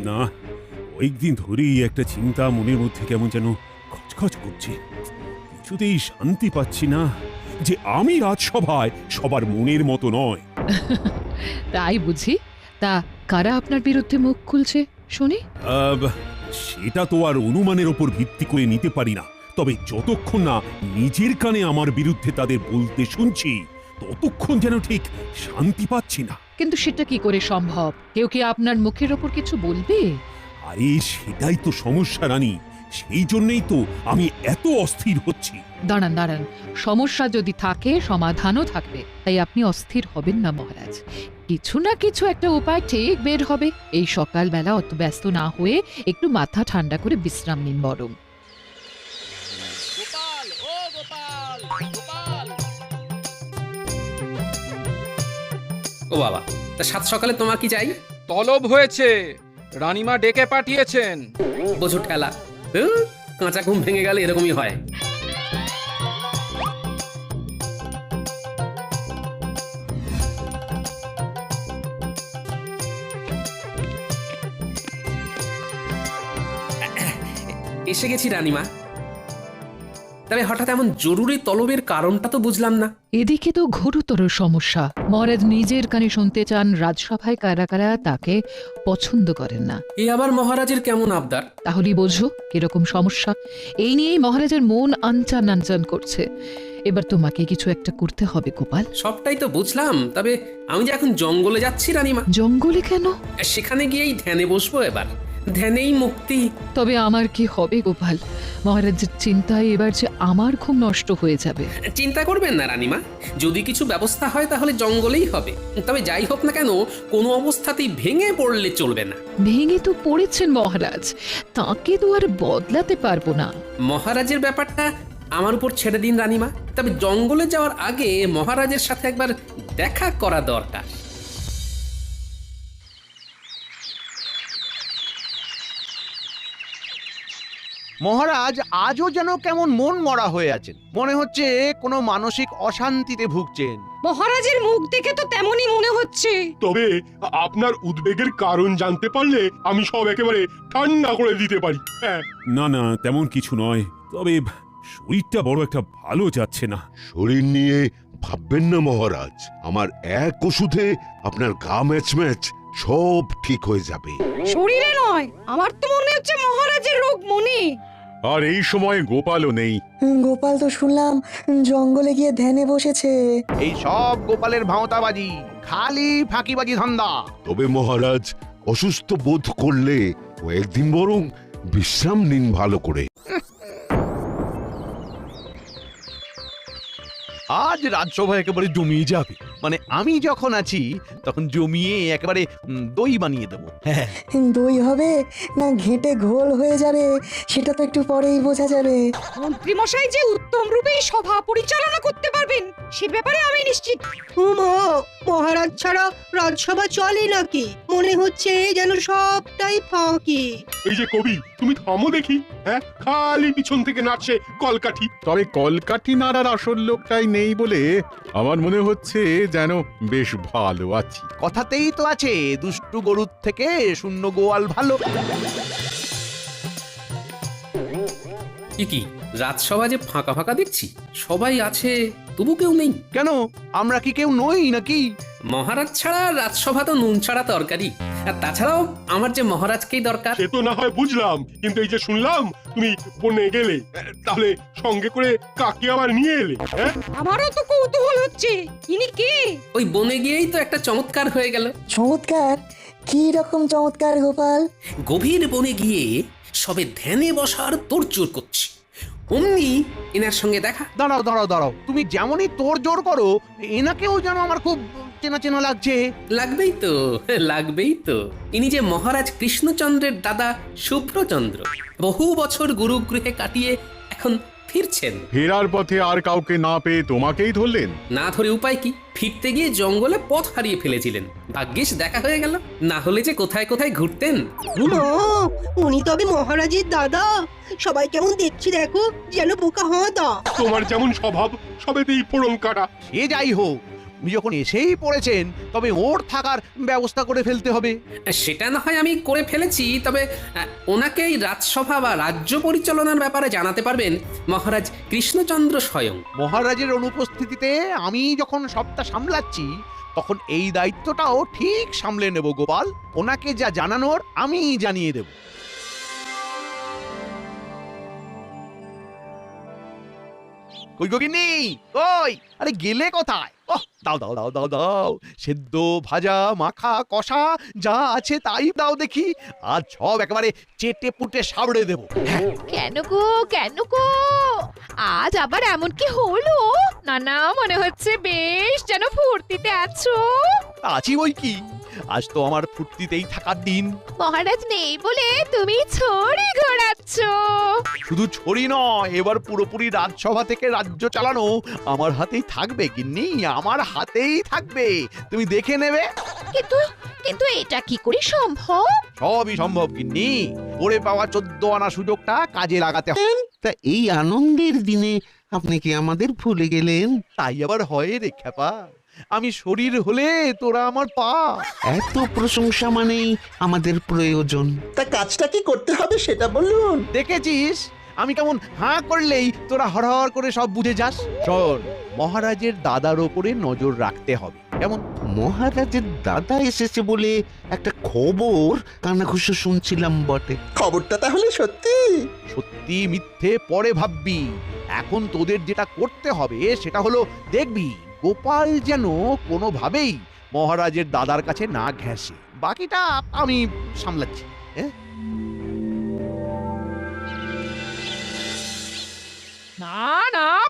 না, কয়েকদিন ধরেই একটা চিন্তা মনের মধ্যে কেমন যেন খচখচ করছে। কিছুতেই শান্তি পাচ্ছি না যে আমি রাজসভায় সবার মনের মতো নয়। তাই বুঝি? তা কারা আপনার বিরুদ্ধে মুখ খুলছে শুনি? আব, সেটা তো আর অনুমানের ওপর ভিত্তি করে নিতে পারি না। তবে যতক্ষণ না নিজের কানে আমার বিরুদ্ধে তাদের বলতে শুনছি, ততক্ষণ যেন ঠিক শান্তি পাচ্ছি না। কিন্তু সেটা কি করে সম্ভব? কেউ কি আপনার মুখের ওপর কিছু বলবে? আরে সেটাই তো সমস্যা রানী, সেই জন্যই তো আমি এত অস্থির হচ্ছি। দাঁড়ান দাঁড়ান, সমস্যা যদি থাকে সমাধানও থাকবে, তাই আপনি অস্থির হবেন না মহারাজ। কিছু না কিছু একটা উপায় ঠিক বের হবে। এই সকালবেলা অত ব্যস্ত না হয়ে একটু মাথা ঠান্ডা করে বিশ্রাম নিন বরং। গোপাল, ও গোপাল, গোপাল। ও বাবা, তা সাত সকালে তোমার কি চাই? তলব হয়েছে, রানীমা ডেকে পাঠিয়েছেন। বোঝো ঠেলা। কাঁচা ঘুম ভেঙে গেলে এরকমই হয়। এসে গেছি রানীমা। তবে হঠাৎ এমন জরুরি তলবের কারণটা তো বুঝলাম না। এদিকে তো ঘোরতর সমস্যা। মহারাজ নিজের কানে শুনতে চান রাজসভায় কারা কারা তাকে পছন্দ করেন না। এ আবার মহারাজের কেমন আবদার? তাহলেই বোঝো কিরকম সমস্যা। এই নিয়েই মহারাজের মন আনচান আনচান করছে। এবার তোমাকে কিছু একটা করতে হবে গোপাল। সবটাই তো বুঝলাম, তবে আমি যে এখন জঙ্গলে যাচ্ছি রানীমা। জঙ্গলে কেন? সেখানে গিয়েই ধ্যানে বসবো এবার। ধ্যানেই মুক্তি। তবে আমার কি হবে গোপাল? মহারাজের চিন্তায় এবার যে আমার ঘুম নষ্ট হয়ে যাবে। চিন্তা করবেন না রানীমা, যদি কিছু ব্যবস্থা হয় তাহলে জঙ্গলেই হবে। তবে যাই হোক না কেন, কোনো অবস্থাতেই ভেঙে পড়লে চলবে না। ভেঙে তো পড়েছেন মহারাজ, তাকে তো আর বদলাতে পারবো না। মহারাজের ব্যাপারটা আমার উপর ছেড়ে দিন রানীমা। তবে জঙ্গলে যাওয়ার আগে মহারাজের সাথে একবার দেখা করা দরকার। মহারাজ আজও যেন কেমন মন মরা হয়ে আছেন, মনে হচ্ছে কোনো মানসিক অশান্তিতে ভুগছেন। মহারাজের মুখ দেখে তো তেমনই মনে হচ্ছে। তবে আপনার উদ্বেগের কারণ জানতে পারলে আমি সব একেবারে ঠান্ডা করে দিতে পারি। হ্যাঁ, না না, তেমন কিছু নয়। তবে শরীরটা বড় একটা ভালো যাচ্ছে না। শরীর নিয়ে ভাববেন না মহারাজ, আমার এক ওষুধে আপনার গা ম্যাচ ম্যাচ সব ঠিক হয়ে যাবে। শরীরে নয়, আমার তো মনে হচ্ছে মহারাজের রোগ মনে। আর এই সময় গোপালও নেই। গোপাল তো শুনলাম জঙ্গলে গিয়ে ধ্যানে বসেছে। এই সব গোপালের ভাঁওতাবাজি, খালি ফাঁকিবাজি ধান্দা। তবে মহারাজ অসুস্থ বোধ করলে কয়েকদিন বরং বিশ্রাম নিন ভালো করে। আজ রাজসভা একেবারে জমিয়ে যাবে, মানে আমি যখন আছি তখন জমিয়ে একেবারে দই বানিয়ে দেবো। হ্যাঁ, দই হবে না ঘেঁটে ঘোল হয়ে যাবে সেটা তো একটু পরেই বোঝা যাবে। মন্ত্রী মশাই যে উত্তম রূপে সভা পরিচালনা করতে পারবেন সে ব্যাপারে আমি নিশ্চিত। মহারাজ ছাড়া রাজসভা চলে নাকি? মনে হচ্ছে যেন সবটাই ফাঁকি। এই যে কবি, তুমি থামো দেখি। হ্যাঁ, খালি পিছন থেকে নাচছে কলকাঠি। তবে কলকাঠি নাড়ার আসল লোকটাই নেই বলে আমার মনে হচ্ছে যেন বেশ ভালো আছি। কথাতেই তো আছে দুষ্টু গরুর থেকে শূন্য গোয়াল ভালো। কি রাজসভা যে ফাঁকা ফাঁকা দেখছি। সবাই আছে, তবু কেউ নেই কেন? আমরা কি কেউ নই নাকি? মহারাজ ছাড়া রাজসভা তো নুন ছাড়া তরকারি। আর তাছাড়াও আমার যে মহারাজকেই দরকার। সে তো না হয় বুঝলাম, কিন্তু এই যে শুনলাম তুমি বনে গেলে, তাহলে সঙ্গে করে কাকে আবার নিয়ে এলে? হ্যাঁ, আমারও তো কৌতূহল হচ্ছে, ইনি কে? ওই বনে গিয়েই তো একটা চমৎকার হয়ে গেল। চমৎকার? কি রকম চমৎকার গোপাল? গভীর বনে গিয়ে সবে ধ্যানে বসার তোড়জোড় করছে, অমনি এনার সঙ্গে দেখা। দাঁড়াও দাঁড়াও দাঁড়াও, তুমি যেমনই তোর জোর করো এনাকেও যেন আমার খুব চেনা চেনা লাগছে। লাগবেই তো, লাগবেই তো। ইনি যে মহারাজ কৃষ্ণচন্দ্রের দাদা শুভ্রচন্দ্র। বহু বছর গুরুগৃহে কাটিয়ে এখন ফিরছেন। ফেরার পথে আর কাউকে না পেয়ে তোমাকেই ধরলেন? না ধরে উপায় কি? ফিরতে গিয়ে জঙ্গলে পথ হারিয়ে ফেলেছিলেন, ভাগ্যিস দেখা হয়ে গেল, না হলে যে কোথায় কোথায় ঘুরতেন। উনি তবে মহারাজের দাদা? সবাই কেমন দেখছি দেখো, যেন বোকা হাঁদা। তোমার যেমন স্বভাব সবেতেই ফোড়ন কাটা। সে যাই হোক, আপনি যখন এসেই পড়েছেন তবে ওর থাকার ব্যবস্থা করে ফেলতে হবে। সেটা না হয় আমি করে ফেলেছি, তবে ওনাকে এই রাজসভা বা রাজ্য পরিচালনার ব্যাপারে জানাতে পারবেন মহারাজ কৃষ্ণচন্দ্র স্বয়ং। মহারাজের অনুপস্থিতিতে আমি যখন সবটা সামলাচ্ছি তখন এই দায়িত্বটাও ঠিক সামলে নেব গোপাল। ওনাকে যা জানানোর আমি জানিয়ে দেব। কই গগিনি, কই? আরে গেলে কোথায়? ওহ, দাও দাও দাও দাও দাও, সেদ্ধ ভাজা মাখা কষা যা আছে তাই দাও দেখি। আজ সব একেবারে চেটে পুটে সাবড়ে দেব। কেন গো আজ আবার এমন কি হলো? না মনে হচ্ছে বেশ যেন ফুর্তিতে আছো। আছি বই কি, আজ তো আমার ফুর্তিতেই থাকার দিন। মহারাজ নেই বলে তুমি ছড়ি ঘোরাচ্ছ। শুধু ছড়ি নয়, এবার পুরোপুরি রাজসভা থেকে রাজ্য চালানো আমার হাতেই থাকবে গিন্নি, আমার হাতেই থাকবে। তুমি দেখে নেবে। কিন্তু এটা কি করে সম্ভব? সবই সম্ভব গিন্নি, পড়ে পাওয়া 14 আনা সুযোগটা কাজে লাগাতে হবে। তা এই আনন্দের দিনে আপনি কি আমাদের ভুলে গেলেন? তাই আবার হয় রে খেপা, আমি শরীর হলে তোরা আমার পা। এত প্রশংসা মানেই আমাদের প্রয়োজন। তা কাজটা কি করতে হবে সেটা বলুন। দেখেছিস আমি কেমন হাঁ করলেই তোরা হরহর করে সব বুঝে যাস। শোন, মহারাজের দাদার ওপরে নজর রাখতে হবে। কেমন? মহারাজের দাদা এসেছে বলে একটা খবর কানাঘুষো শুনছিলাম বটে। খবরটা তাহলে সত্যি? সত্যি মিথ্যে পরে ভাববি, এখন তোদের যেটা করতে হবে সেটা হলো দেখবি গোপাল যেন কোনোভাবেই মহারাজের দাদার কাছে না ঘেঁষে। বাকিটা আমি সামলাচ্ছি। না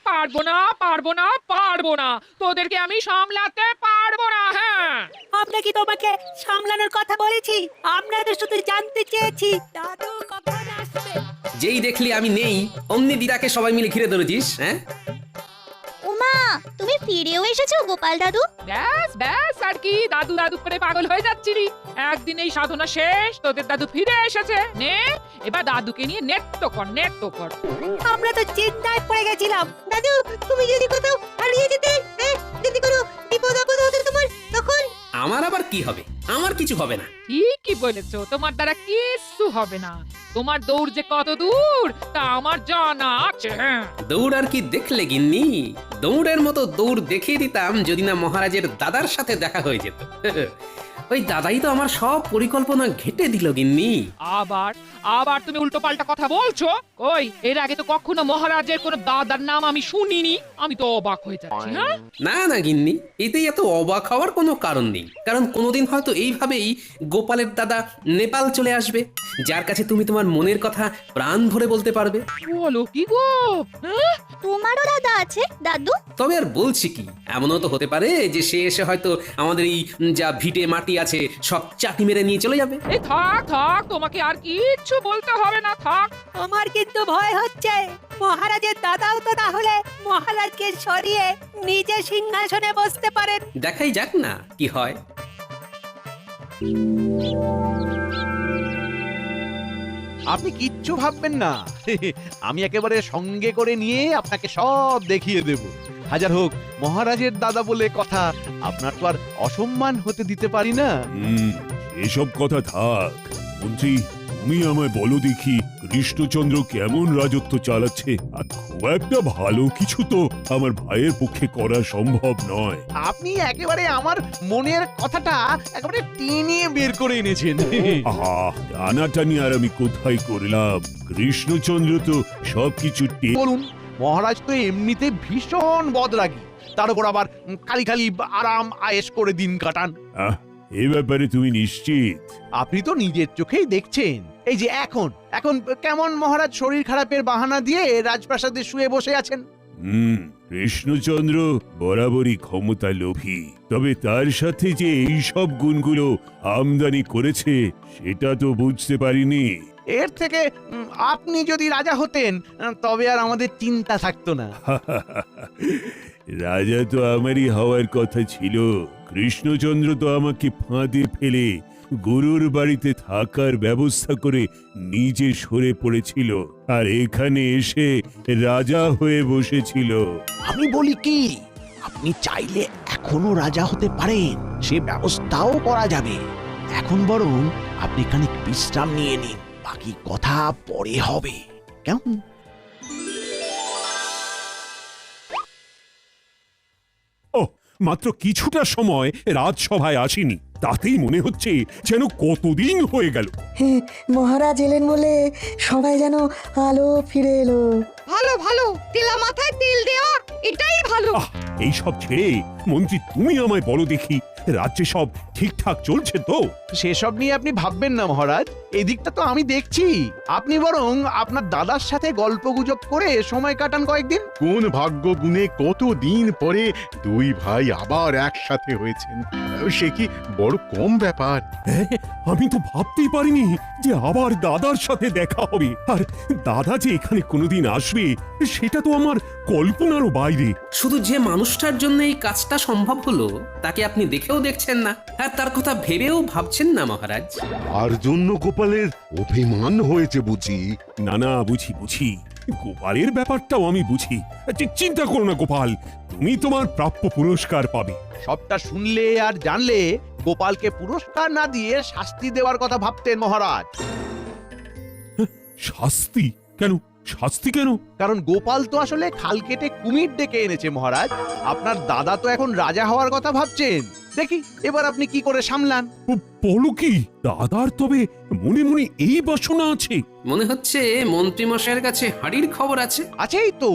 পারবো না তোদেরকে আমি সামলাতে পারবো না। হ্যাঁ, আমরা কি তোমাকে সামলানোর কথা বলেছি? আমরা তো শুধু জানতে চেয়েছি দাদু কখন আসবে। যেই দেখলি আমি নেই, অমনি দিদাকে সবাই মিলে ঘিরে ধরেছিস। হ্যাঁ, ওমা, তুমি ফিরেও এসেছো গোপাল দাদু। ব্যাস আর কি, দাদু করে পাগল হয়ে যাচ্ছিলি। একদিন এই সাধনা শেষ, তোদের দাদু ফিরে এসেছে। নে, এবার দাদুকে নিয়ে নেট্য কর। আমরা তো চিন্তায় পড়ে গেছিলাম। দাদু, তুমি যদি কোথাও হারিয়ে যেতে, যদি কোনো বিপদ আপদ হতো তোমার, তখন? আমার আবার কি হবে? আমার কিছু হবে না। ঠিকই বলেছো, তোমার দ্বারা কিচ্ছু হবে না। তোমার দৌড় যে কত দূর তা আমার জানা আছে। হ্যাঁ, দৌড় আর কি দেখলে গিন্নি? দৌড়ের মতো দৌড় দেখিয়ে দিতাম যদি না মহারাজের দাদার সাথে দেখা হয়ে যেত। ওই দাদাই তো আমার সব পরিকল্পনা ঘেটে দিল গিন্নি। আবার তুমি উল্টো পাল্টা কথা বলছো। কই, এর আগে তো কখনো মহারাজের কোনো দাদার নাম আমি শুনিনি। আমি তো অবাক হয়ে যাচ্ছি। হ্যাঁ, না গিন্নি, এতেই এত অবাক হওয়ার কোনো কারণ নেই। কারণ কোনোদিন হয়তো এইভাবেই গোপালের দাদা নেপাল চলে আসবে, যার কাছে তুমি তোমার মনের কথা প্রাণ ভরে বলতে পারবে। বলো কি গো? হ্যাঁ, তোমারও দাদা আছে দাদু? তবে আর বলছি কি, এমনও তো হতে পারে যে সে এসে হয়তো আমাদের এই যা ভিটে মাটি আছে সব চাটি মেরে নিয়ে চলে যাবে। এই থাক, তোমাকে আর কিচ্ছু বলতে হবে না, থাক। আমার কিন্তু ভয় হচ্ছে, মহারাজের দাদাও তো তাহলে মহারাজকে সরিয়ে নিজে সিংহাসনে বসতে পারেন। দেখাই যাক না কি হয়। আপনি কিচ্ছু ভাববেন না, আমি একেবারে সঙ্গে করে নিয়ে আপনাকে সব দেখিয়ে দেব। হাজার হোক মহারাজের দাদা বলে কথা, আপনার তো আর অসম্মান হতে দিতে পারি না। এসব কথা থাক। মন্ত্রী, তুমি আমায় বলো দেখি, কৃষ্ণচন্দ্র কেমন রাজত্ব চালাচ্ছে? আর খুব একটা ভালো কিছু তো আমার ভাইয়ের পক্ষে করা সম্ভব নয়। আপনি একেবারে আমার মনের কথাটা একেবারে টেনে বের করে এনেছেন। আহা, টানাটানি আর আমি কোথায় করলাম? কৃষ্ণচন্দ্র তো সবকিছু বলুন, মহারাজ তো এমনিতে ভীষণ বদরাগী, তার উপর আবার খালি আরাম আয়েশ করে দিন কাটান। এ ব্যাপারে তুমি নিশ্চিত? আপনি তো নিজের চোখেই দেখছেন, এই যে এখন কেমন মহারাজ শরীর খারাপের বাহানা দিয়ে রাজপ্রাসাদে শুয়ে বসে আছেন। কৃষ্ণচন্দ্র বরাবরই ক্ষমতা লোভী, তবে তার সাথে যে এই সব গুণগুলো আমদানি করেছে সেটা তো বুঝতে পারিনি। এর থেকে আপনি যদি রাজা হতেন তবে আর আমাদের চিন্তা থাকতো না। রাজা তো আমারই হওয়ার কথা ছিল। কৃষ্ণচন্দ্র তো আমাকে ফাঁদে ফেলে গুরুর বাড়িতে থাকার ব্যবস্থা করে নিজে সরে পড়েছিল, আর এখানে এসে রাজা হয়ে বসেছিল। আমি বলি কি, আপনি আপনি চাইলে এখনো রাজা হতে পারেন, সে ব্যবস্থাও করা যাবে। এখন বরং আপনি খানিক বিশ্রাম নিয়ে নিন, বাকি কথা পরে হবে, কেমন? ও মাত্র কিছুটা সময় রাজসভায় আসিনি, তাতেই মনে হচ্ছে যেন কতদিন হয়ে গেল। হ্যাঁ, মহারাজ এলেন বলে সবাই যেন আলো ফিরে এলো। ভালো ভালো, তেলা মাথায় তেল দেওয়া, এটাই ভালো। এইসব ছেড়ে মন্ত্রী তুমি আমায় বলো দেখি, রাজ্যে সব ঠিকঠাক চলছে তো? সেসব নিয়ে আপনি ভাববেন না মহারাজ, এদিকটা তো আমি দেখছি। আপনি বরং আপনার দাদার সাথে গল্পগুজব করে সময় কাটান কয়েকদিন। কোন ভাগ্য গুণে কতদিন পরে দুই ভাই আবার একসাথে হয়েছেন, সে কি বড় কম ব্যাপার? হ্যাঁ, আমি তো ভাবতেই পারিনি যে আবার দাদার সাথে দেখা হবে, আর দাদা যে এখানে কোনোদিন আসবে সেটা তো আমার কল্পনারও বাইরে। শুধু যে মানুষটার জন্য এই কাজটা সম্ভব হলো তাকে আপনি দেখেও দেখছেন না, আর তার কথা ভেবেও ভাবছেন না মহারাজ। আর জন্য গোপালের অভিমান হয়েছে বুঝি? না না, বুঝি বুঝি, গোপালের ব্যাপারটাও আমি বুঝি। চিন্তা করো না গোপাল, তুমি তোমার প্রাপ্য পুরস্কার পাবে। সবটা শুনলে আর জানলে গোপালকে পুরস্কার না দিয়ে শাস্তি দেওয়ার কথা ভাবতেন মহারাজ। শাস্তি কেন? শাস্তি কেন? কারণ গোপাল তো আসলে খাল কেটে কুমির ডেকে এনেছে মহারাজ। আপনার দাদা তো এখন রাজা হওয়ার কথা ভাবছেন, দেখি এবার আপনি কি করে সামলান। বলো কি, দাদার তবে মনে মনে এই বাসনা আছে? মনে হচ্ছে মন্ত্রী মশাইয়ের কাছে হাড়ির খবর আছে। আছেই তো,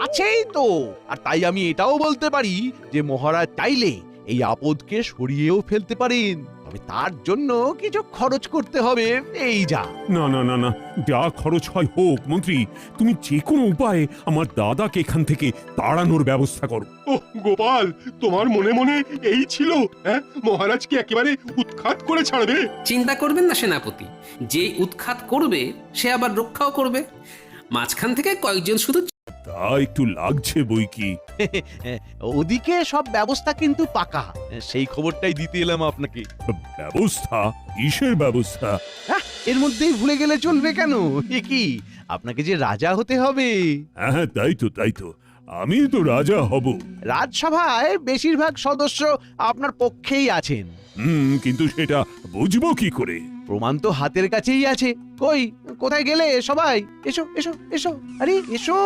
আছেই তো। আর তাই আমি এটাও বলতে পারি যে মহারাজ চাইলে এই আপদকে সরিয়েও ফেলতে পারেন, তবে তার জন্য কিছু খরচ করতে হবে, এই যা। না না না না, যা খরচ হয় হোক মন্ত্রী, তুমি যে কোনো উপায়ে আমার দাদাকে এখান থেকে তাড়ানোর ব্যবস্থা করো। ও গোপাল, তোমার মনে মনে এই ছিল? হ্যাঁ, মহারাজকে একেবারে উৎখাত করে ছাড়বে? চিন্তা করবেন না সেনাপতি, যে উৎখাত করবে সে আবার রক্ষাও করবে। মাঝখান থেকে কয়েকজন শুধু তা একটু লাগছে বই কি। ওদিকে সব ব্যবস্থা কিন্তু পাকা, সেই খবরটাই দিতে এলাম আপনাকে। ব্যবস্থা? কিসের ব্যবস্থা? এর মধ্যেই ভুলে গেলে চলবে কেন? এ কি, আপনাকে যে রাজা হতে হবে। হ্যাঁ তাই তো, তাই তো, আমি তো রাজা হব। রাজসভায় বেশিরভাগ সদস্য আপনার পক্ষেই আছেন। কিন্তু সেটা বুঝবো কি করে? প্রমাণ তো হাতের কাছেই আছে। কই, কোথায় গেলে সবাই? এসো এসো এসো, আরে এসো,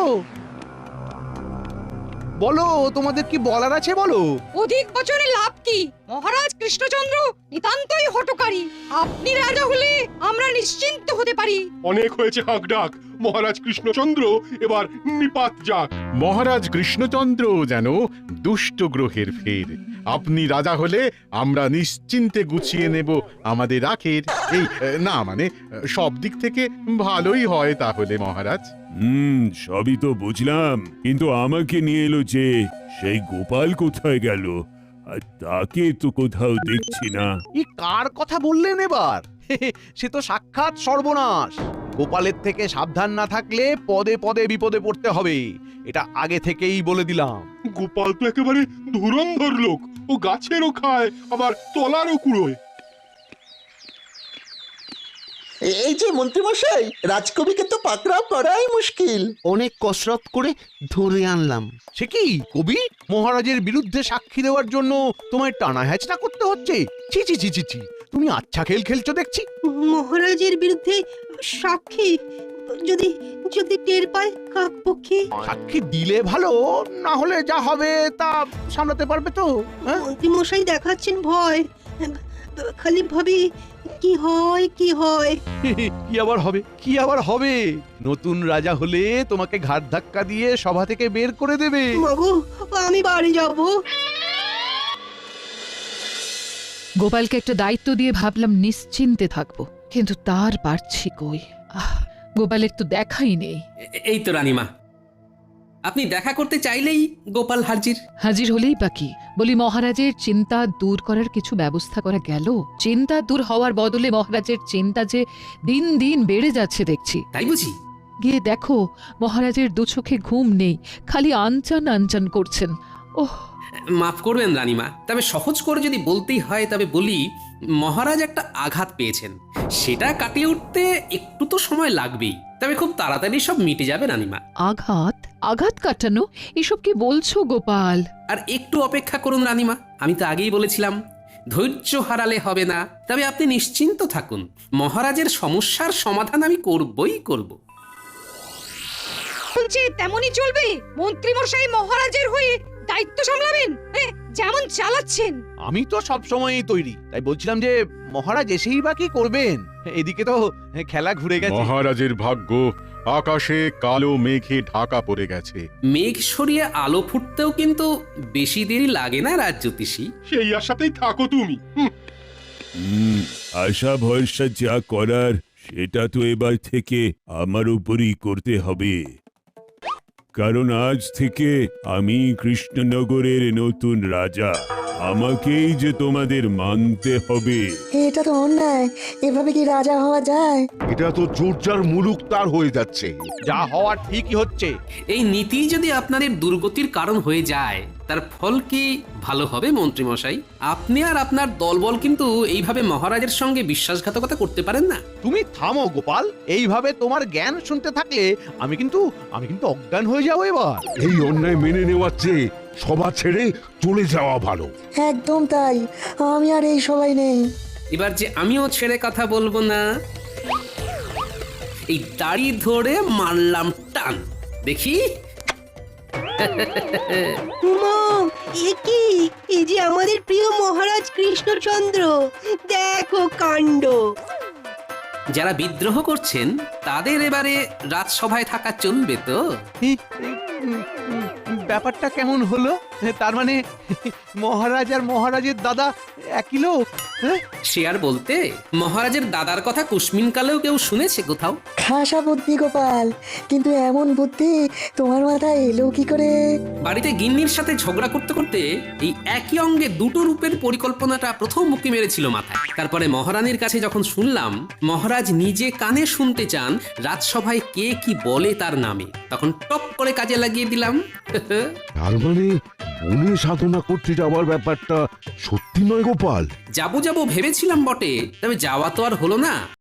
বলো তোমাদের কি বলার আছে বলো। অধিক বছরে লাভ কি? মহারাজ কৃষ্ণচন্দ্র নিতান্তই হঠকারী। আপনি রাজা হলে আমরা নিশ্চিন্ত হতে পারি। অনেক হয়েছে হাঁক ডাক, মহারাজ কৃষ্ণচন্দ্র এবার নিপাত যাক। মহারাজ কৃষ্ণচন্দ্র যেন দুষ্ট গ্রহের ফের। আপনি রাজা হলে আমরা নিশ্চিন্তে গুছিয়ে নেব আমাদের রাখের। এই না মানে সব দিক থেকে ভালোই হয় তাহলে মহারাজ। সবই তো বুঝলাম, কিন্তু আমাকে নিয়ে এলো যে, সেই গোপাল কোথায় গেল? আর তাকে তো কোথাও দেখছি না। এই কার কথা বললেন এবার? সে তো সাক্ষাৎ সর্বনাশ। গোপালের থেকে সাবধান না থাকলে পদে পদে বিপদে পড়তে হবে, এটা আগে থেকেই বলে দিলাম। গোপাল তো একেবারে ধুরন্ধর লোক, ও গাছেরও খায় আবার তলারও কুড়োয়। এই যে মন্ত্রীমশাই, রাজকবিকে তো পাকড়াও করাই মুশকিল। অনেক কসরত করে ধরে আনলাম। সে কি কবি? মহারাজের বিরুদ্ধে সাক্ষী দেওয়ার জন্য তোমায় টানা হ্যাচড়া করতে হচ্ছে? ছি ছি ছি ছি ছি, তুমি আচ্ছা খেল খেলছো দেখছি। মহারাজের বিরুদ্ধে সাক্ষী? যদি যদি টের পায় কাকপক্ষী? সাক্ষী দিলে ভালো, না হলে যা হবে তা সামলাতে পারবে তো? মন্ত্রী মশাই দেখাচ্ছেন ভয়, খালি ভাবি কি হয় কি হয়। কি আবার হবে, কি আবার হবে? নতুন রাজা হলে তোমাকে ঘাট ধাক্কা দিয়ে সভা থেকে বের করে দেবে। মাগো, আমি বাড়ি যাব। গোপালকে একটা দায়িত্ব দিয়ে ভাবলাম নিশ্চিন্তে থাকবো, কিন্তু তার পারছি কই। গোপালের তো দেখাই নেই। এই তো রানীমা, আপনি দেখা করতে চাইলেই গোপাল হাজির। হাজির হলেই বাকি বলি, মহারাজের চিন্তা দূর করার কিছু ব্যবস্থা করা গেল? চিন্তা দূর হওয়ার বদলে মহারাজের চিন্তা যে দিন দিন বেড়ে যাচ্ছে দেখছি। তাই বুঝি? গিয়ে দেখো, মহারাজের দু চোখে ঘুম নেই, খালি আনচান আনচান করছেন। ওহ, মাফ করবেন রানীমা, তবে সহজ করে যদি বলতেই হয় তবে বলি, মহারাজ একটা আঘাত পেয়েছেন, সেটা কাটিয়ে উঠতে একটু তো সময় লাগবেই, তবে খুব তাড়াতাড়ি সব মিটে যাবে রানীমা। আঘাত আঘাত কাটানো, এসব কি বলছো গোপাল? আর একটু অপেক্ষা করুন রানীমা, আমি তো আগেই বলেছিলাম ধৈর্য হারালে হবে না। তবে আপনি নিশ্চিন্ত থাকুন, মহারাজের সমস্যার সমাধান আমি করবই করব। বলছে তেমনই চলবে? মন্ত্রী মশাই মহারাজের হয়ে দায়িত্ব সামলাবেন, যেমন চালাচ্ছেন। আমি তো সব সময়ই তৈরি, তাই বলছিলাম যে মহারাজ এসেই বা কি করবেন, এদিকে তো খেলা ঘুরে গেছে। মহারাজের ভাগ্য আকাশে কালো মেঘে ঢাকা পড়ে গেছে। মেঘ সরিয়ে আলো ফুটতেও কিন্তু বেশি দেরি লাগে না রাজজ্যোতিষী। সেই আশাতেই থাকো তুমি। আশা ভরসা যা করার সেটা তো এবার থেকে আমার উপরই করতে হবে, কারণ আজ থেকে আমি কৃষ্ণনগরের নতুন রাজা, আমাকেই যে তোমাদের মানতে হবে। এটা তো অন্যায়, এভাবে কি রাজা হওয়া যায়? এটা তো জোরজার মুলুক তার হয়ে যাচ্ছে। যা হওয়ার ঠিকই হচ্ছে। এই নীতি যদি আপনাদের দুর্গতির কারণ হয়ে যায়, তার ফল কি ভালো হবে মন্ত্রীমশাই? আপনি আর আপনার দলবল কিন্তু এইভাবে মহারাজের সঙ্গে বিশ্বাসঘাতকতা করতে পারেন না। তুমি থামো গোপাল, এইভাবে তোমার জ্ঞান শুনতে থাকলে আমি কিন্তু অজ্ঞান হয়ে যাবো এবার। এই অন্যায় মেনে নেওয়ার চেয়ে সভা ছেড়ে চলে যাওয়া ভালো। একদম তাই, আমি আর এই সবাই নেই। এবার যে আমিও ছেড়ে কথা বলবো না, এই দাড়ি ধরে মারলাম টান, দেখি। উমা, এ কি? এই যে আমাদের প্রিয় মহারাজ কৃষ্ণচন্দ্র, দেখো কাণ্ড। যারা বিদ্রোহ করছেন তাদের এবারে রাজসভায় থাকা চলবে তো? ব্যাপারটা কেমন হলো? তার মানে মহারাজ আর মহারাজের দাদা একই লোক? সে আর বলতে, মহারাজের দাদার কথা কুসমিন কালেও কেউ শুনেছে কোথাও? খাসা বুদ্ধি গোপাল, কিন্তু এমন বুদ্ধি তোমার মাথায় এলো কি করে? বাড়িতে গিন্নির সাথে ঝগড়া করতে করতে এই একই অঙ্গে দুটো রূপের পরিকল্পনাটা প্রথম মুক্তি মেরেছিল মাথায়। তারপরে মহারানীর কাছে যখন শুনলাম মহারাজ নিজে কানে শুনতে চান রাজসভায় কে কি বলে তার নামে, তখন টপ করে কাজে লাগিয়ে দিলাম। তার মানে বনে সাধনা করতে যাওয়ার ব্যাপারটা সত্যি নয় গোপাল? যাবো ভেবেছিলাম বটে, তবে যাওয়া তো আর হলো না।